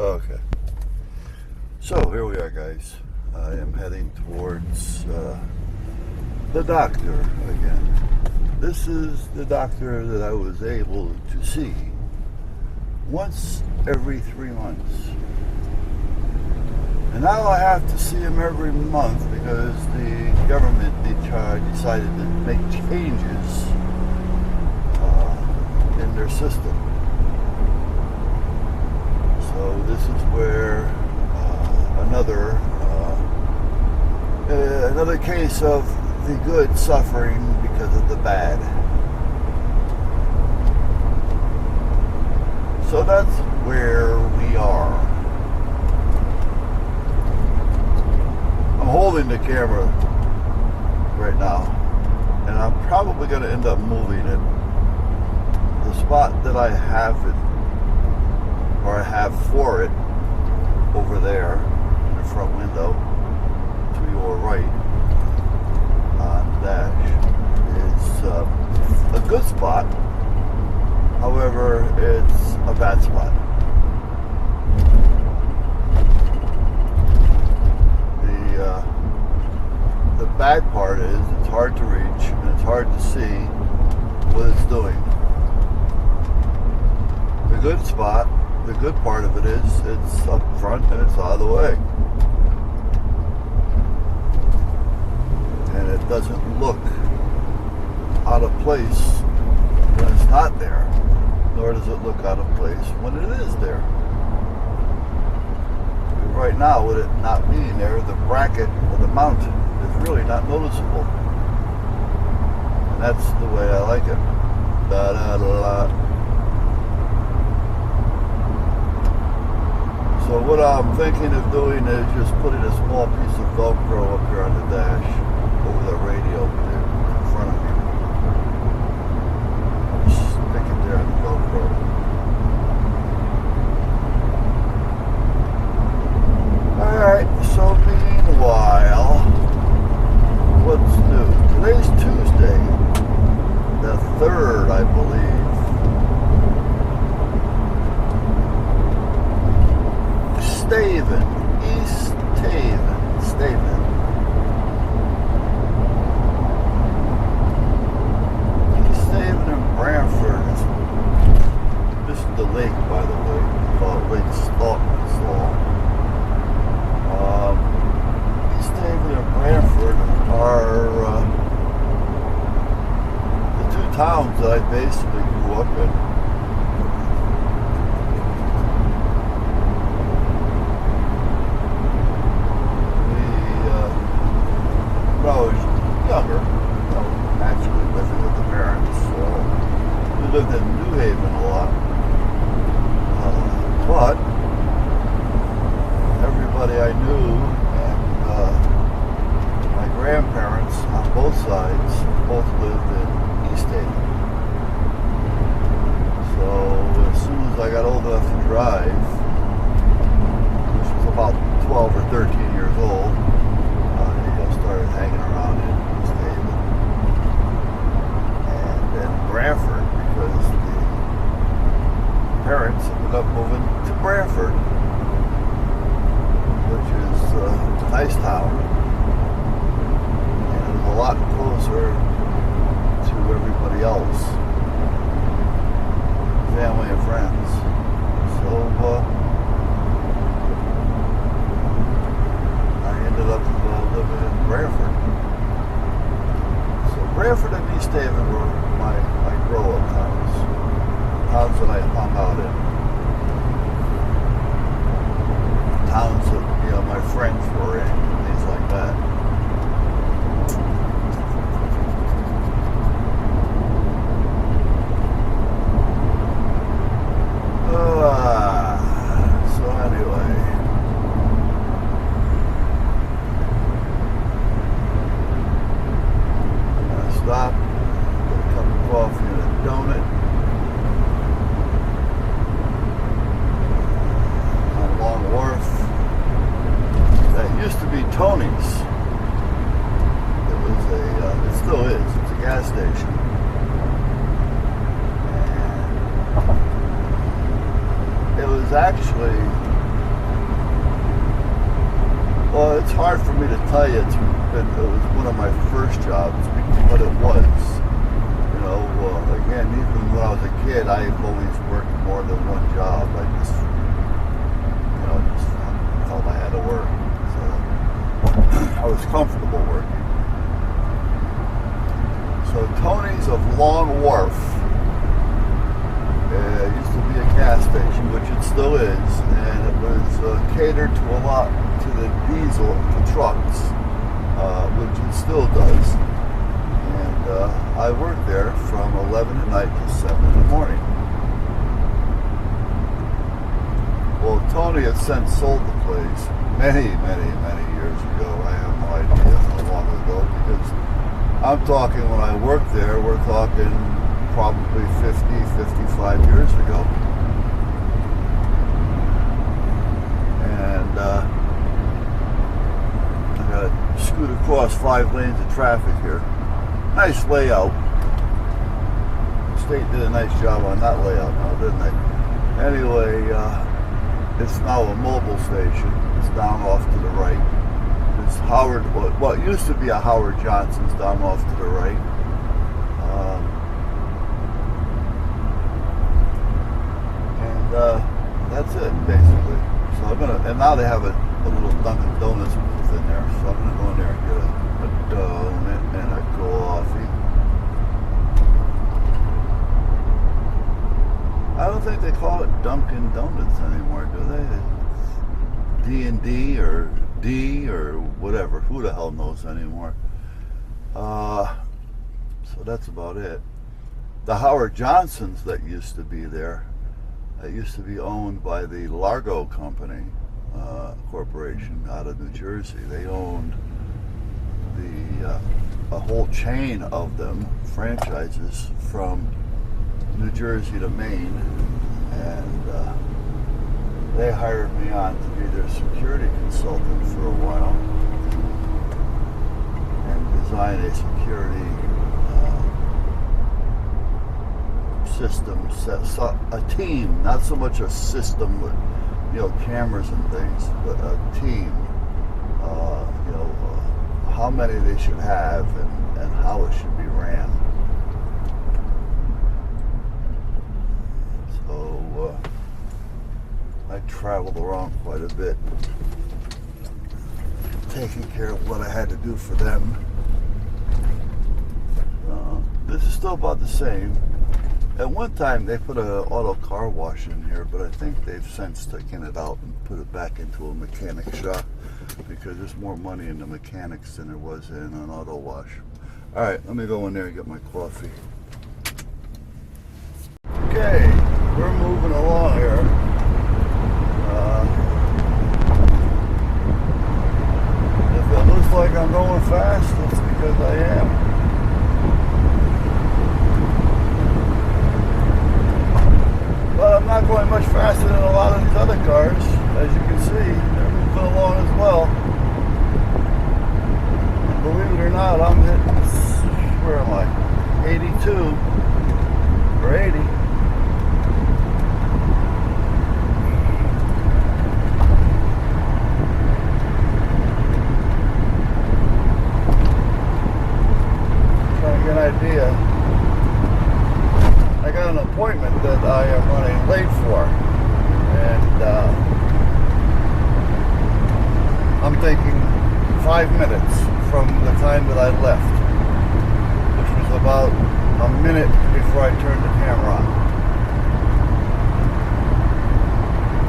Okay. So here we are, guys. I am heading towards the doctor again. This is the doctor that I was able to see once every 3 months. And now I have to see him every month because the government decided to make changes in their system. So this is where another case of the good suffering because of the bad. So that's where we are. I'm holding the camera right now, and I'm probably going to end up moving it. The spot that I have it, or I have for it, over there in the front window to your right on the dash is a good spot. However, it's a bad spot. The bad part is it's hard to reach and it's hard to see what it's doing. The good spot, the good part of it is it's up front and it's out of the way. And it doesn't look out of place when it's not there, nor does it look out of place when it is there. Right now, with it not being there, the bracket or the mount is really not noticeable. And that's the way I like it. Da-da-da-da. So what I'm thinking of doing is just putting a small piece of Velcro up here on the dash over the radio in front of me. Just stick it there on the Velcro. Alright, so meanwhile, what's new? Today's Tuesday, the 3rd, I believe. Staven, East Staven. East Staven and Brantford. This is the lake, by the way. We call it Lake Slaw. East Staven and Brantford are the two towns that I basically grew up in. When I was younger, naturally living with the parents, we lived in New Haven a lot. But everybody I knew and my grandparents on both sides both lived in East Haven. So as soon as I got old enough to drive, which was about 12 or 13 years old, started hanging around in East Haven and then Brantford, because the parents ended up moving to Brantford, which is a nice town and a lot closer to everybody else, family and friends. So I ended up living in Brantford. So Brantford and East Haven were my grow-up towns that I hung out in, towns that my friends were in, things like that. So anyway. Stop, get a cup of coffee and a donut. On Long Wharf. That used to be Tony's. It still is. It's a gas station. And it was actually Well, it's hard for me to tell you. It was one of my first jobs, but it was. You know, again, even when I was a kid, I've always worked more than one job. I just felt I had to work. So I was comfortable working. So Tony's of Long Wharf used to be a gas station, which it still is, and it was catered to a lot to the diesel, the trucks, which it still does. And I worked there from 11 at night to 7 in the morning. Well, Tony had since sold the place many years ago. I have no idea how long ago, because I'm talking when I worked there, we're talking probably 55 years ago. And I got to scoot across 5 lanes of traffic here. Nice layout. The state did a nice job on that layout now, didn't they? Anyway, it's now a mobile station. It's down off to the right. It's Howard, what used to be a Howard Johnson's down off to the right. That's it, basically. So I'm gonna, and now they have a little Dunkin' Donuts booth in there. So I'm gonna go in there and get a donut and a coffee. I don't think they call it Dunkin' Donuts anymore, do they? D&D or D or whatever. Who the hell knows anymore? So that's about it. The Howard Johnsons that used to be there, it used to be owned by the Largo Company Corporation out of New Jersey. They owned a whole chain of them, franchises from New Jersey to Maine, and they hired me on to be their security consultant for a while and design a security system, a team, not so much a system with cameras and things, but a team, how many they should have and how it should be ran. So I traveled around quite a bit, taking care of what I had to do for them. This is still about the same. At one time, they put an auto car wash in here, but I think they've since taken it out and put it back into a mechanic shop because there's more money in the mechanics than there was in an auto wash. All right, let me go in there and get my coffee. Okay, we're moving along here. If it looks like I'm going fast, that's because I am. But I'm not going much faster than a lot of these other cars. As you can see, they're moving along as well. And believe it or not, I'm hitting, where am I? 82 or 80. Trying to get an idea. I got an appointment that I am running late for, and I'm thinking 5 minutes from the time that I left, which was about a minute before I turned the camera on.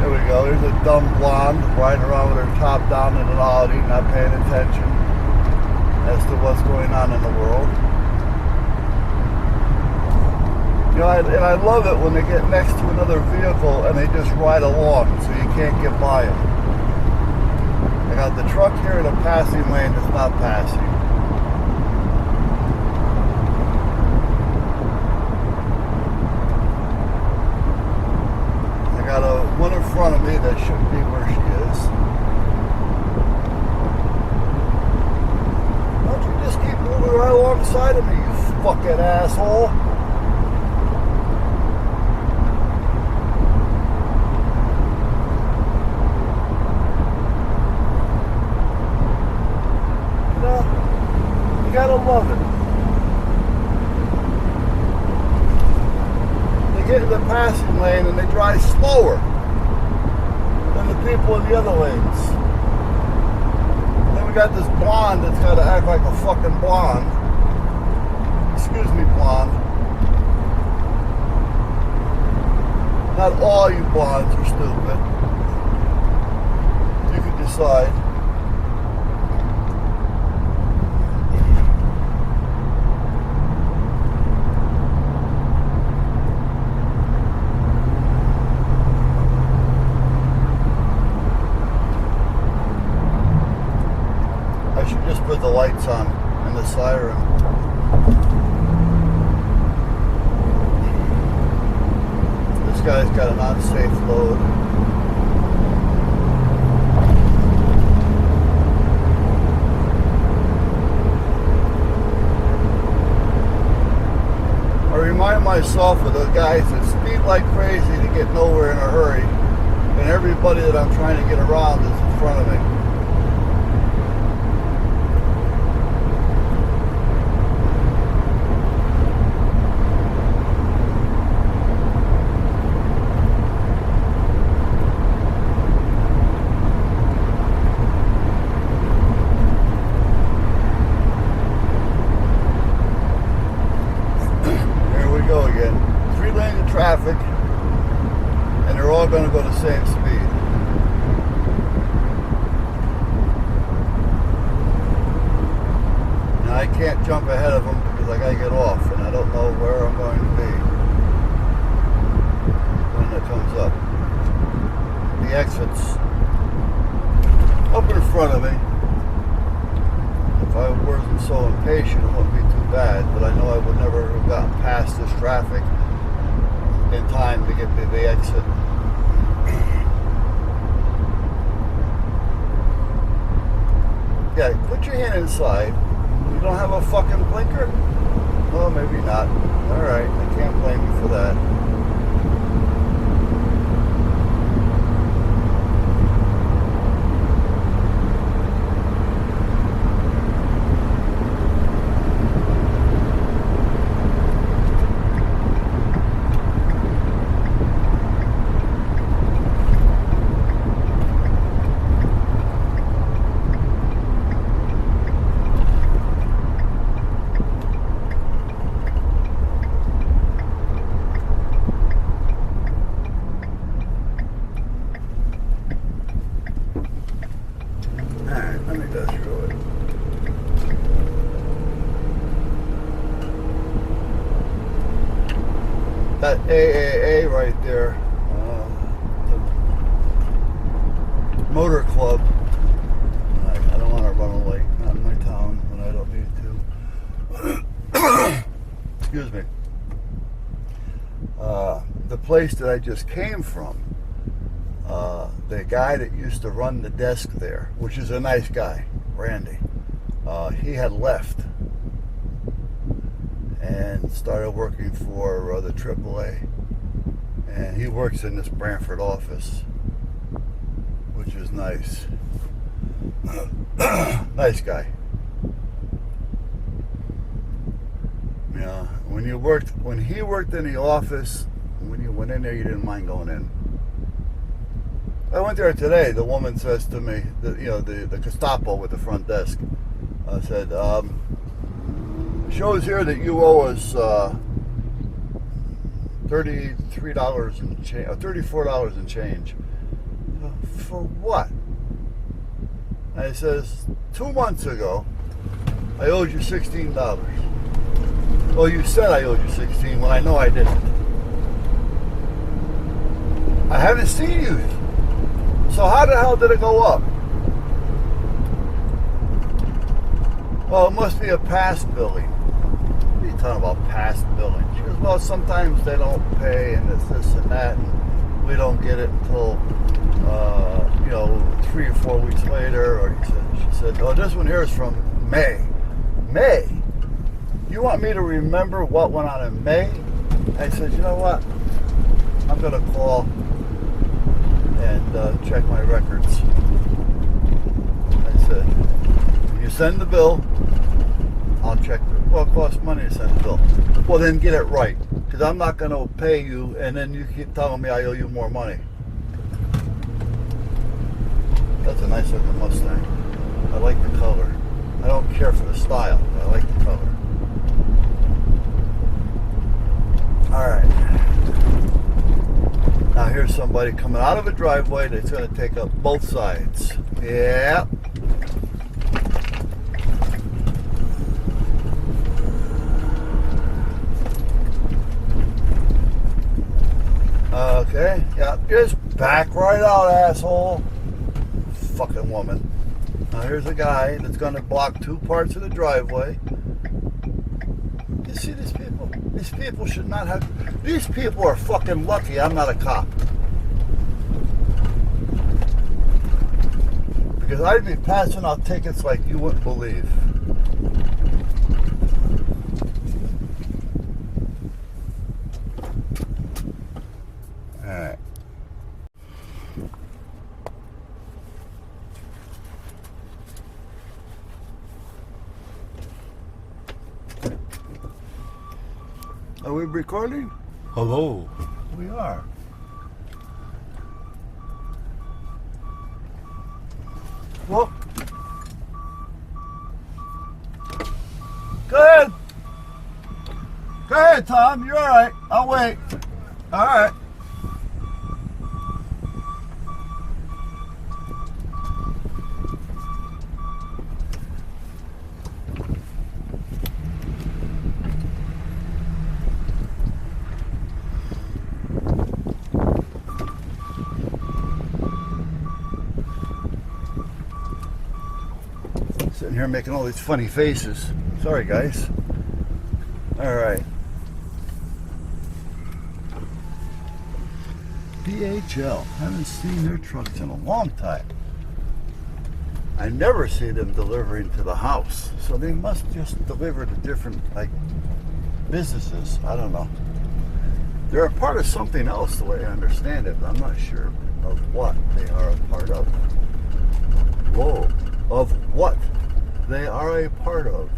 There we go, there's a dumb blonde riding around with her top down in an Audi, not paying attention as to what's going on in the world. And I love it when they get next to another vehicle and they just ride along so you can't get by them. I got the truck here in a passing lane that's not passing. I got one in front of me that shouldn't be where she is. Why don't you just keep moving right alongside of me, you fucking asshole? lane and they drive slower than the people in the other lanes. And then we got this blonde that's got to act like a fucking blonde. Excuse me, blonde. Not all you blondes are stupid. You can decide. I should just put the lights on and the siren. This guy's got an unsafe load. I remind myself of the guys that speed like crazy to get nowhere in a hurry, and everybody that I'm trying to get around is in front of me. Traffic, and they're all going to go the same speed. Now I can't jump ahead of them because I got to get off, and I don't know where I'm going to be when it comes up. The exit's up in front of me. If I wasn't so impatient, it wouldn't be too bad, but I know I would never have gotten past this traffic in time to get to the exit. Yeah, put your hand inside. You don't have a fucking blinker? Well, maybe not. Alright, I can't blame you for that. That AAA right there, the motor club. I don't want to run away, not in my town when I don't need to. Excuse me. The place that I just came from, the guy that used to run the desk there, which is a nice guy, Randy, he had left and started working for the AAA, and he works in this Brantford office, which is nice. Nice guy. Yeah, when he worked in the office, when you went in there, you didn't mind going in. I went there today. The woman says to me, the Gestapo with the front desk, said, shows here that you owe us $33 and change, $34 and change. For what? And he says, 2 months ago, I owed you $16. Well, you said I owed you $16 when I know I didn't. I haven't seen you. So how the hell did it go up? Well, it must be a past billing. What are you talking about past billing? She goes, well, sometimes they don't pay, and it's this and that, and we don't get it until 3 or 4 weeks later. Or she said, oh, this one here is from May. May? You want me to remember what went on in May? I said, you know what? I'm going to call and check my records. I said, when you send the bill, I'll check. Well, it costs money to send a bill. Well, then get it right, because I'm not going to pay you, and then you keep telling me I owe you more money. That's a nice looking Mustang. I like the color. I don't care for the style, but I like the color. Alright. Now here's somebody coming out of a driveway that's going to take up both sides. Yeah. Okay. Yeah. Just back right out, asshole. Fucking woman. Now here's a guy that's going to block two parts of the driveway. You see these people? These people should not have... These people are fucking lucky I'm not a cop. Because I'd be passing out tickets like you wouldn't believe. Alright. Are we recording? Hello. We are. Well, go ahead. Go ahead, Tom. You're all right. I'll wait. All right. Sitting here making all these funny faces. Sorry, guys. All right. DHL. Haven't seen their trucks in a long time. I never see them delivering to the house. So they must just deliver to different, like, businesses. I don't know. They're a part of something else, the way I understand it, but I'm not sure of what they are a part of. Whoa. Of what they are a part of.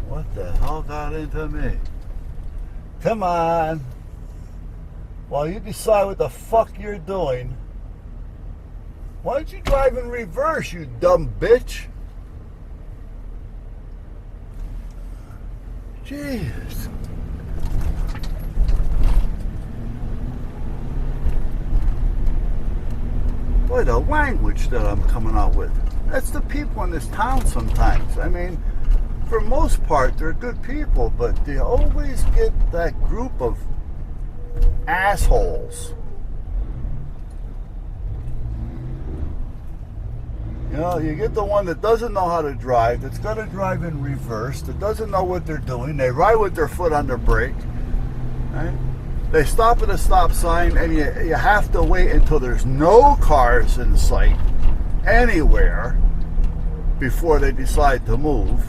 What the hell got into me? Come on. While you decide what the fuck you're doing, why don't you drive in reverse, you dumb bitch? Jeez. Boy, the language that I'm coming out with. That's the people in this town sometimes. I mean, for most part, they're good people, but they always get that group of assholes. You know, you get the one that doesn't know how to drive, that's going to drive in reverse, that doesn't know what they're doing. They ride with their foot on the brake, right? They stop at a stop sign, and you have to wait until there's no cars in sight anywhere before they decide to move.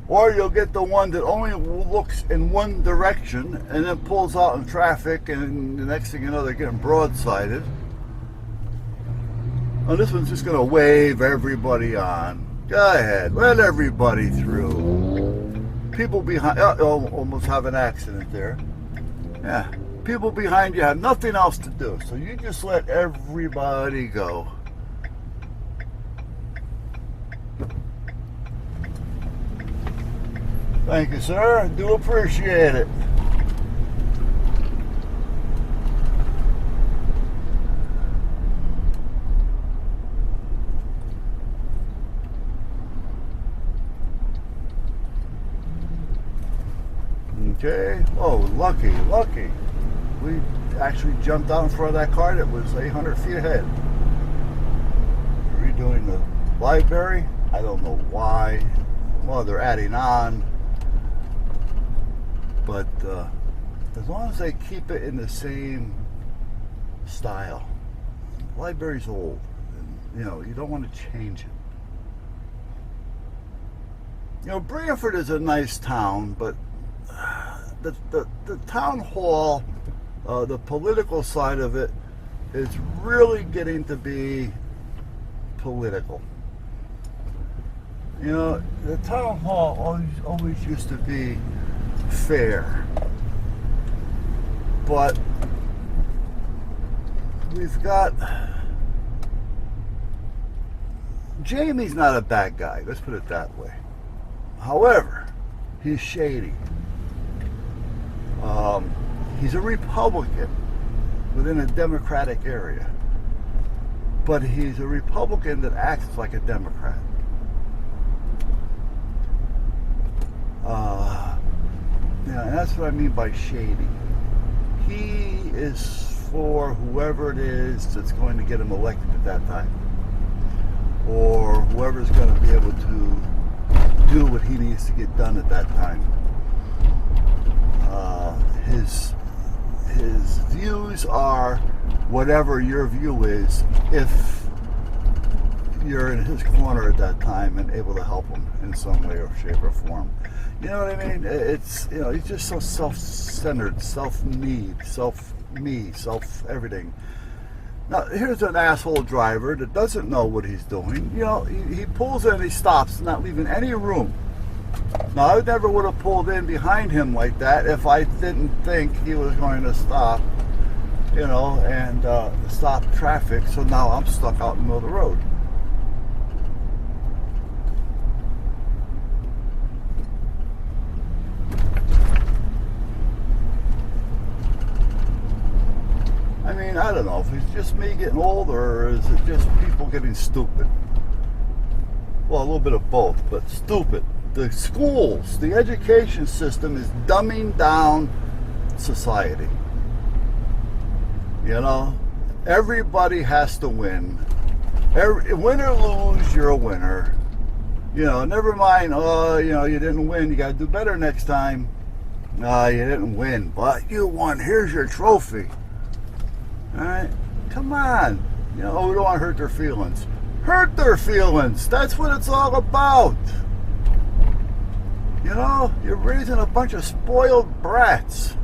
Or you'll get the one that only looks in one direction and then pulls out in traffic, and the next thing you know, they're getting broadsided. Oh, this one's just going to wave everybody on. Go ahead, let everybody through. People behind, almost have an accident there. Yeah, people behind you have nothing else to do, so you just let everybody go. Thank you, sir. I do appreciate it. Okay. Oh, lucky. We actually jumped out in front of that car that was 800 feet ahead. Redoing the library. I don't know why. Well, they're adding on. But as long as they keep it in the same style. The library's old. And, you know, you don't want to change it. You know, Branford is a nice town, but the town hall, the political side of it, is really getting to be political. You know, the town hall always used to be fair, but we've got Jamie's not a bad guy, let's put it that way. However, he's shady. He's a Republican within a Democratic area, but he's a Republican that acts like a Democrat. Yeah, and that's what I mean by shady. He is for whoever it is that's going to get him elected at that time, or whoever's going to be able to do what he needs to get done at that time. His views are whatever your view is, if you're in his corner at that time and able to help him in some way or shape or form. You know what I mean? It's, you know, he's just so self-centered, self-need, self-me, self-everything. Now, here's an asshole driver that doesn't know what he's doing. You know, he pulls in, he stops, not leaving any room. Now, I never would have pulled in behind him like that if I didn't think he was going to stop, you know, and stop traffic. So now I'm stuck out in the middle of the road. I mean, I don't know if it's just me getting older or is it just people getting stupid? Well, a little bit of both, but stupid. The schools, the education system is dumbing down society. You know, everybody has to win. Win or lose, you're a winner. You know, never mind, oh, you know, you didn't win, you got to do better next time. No, you didn't win, but you won. Here's your trophy. All right, come on. You know, we don't want to hurt their feelings. Hurt their feelings. That's what it's all about. You know, you're raising a bunch of spoiled brats.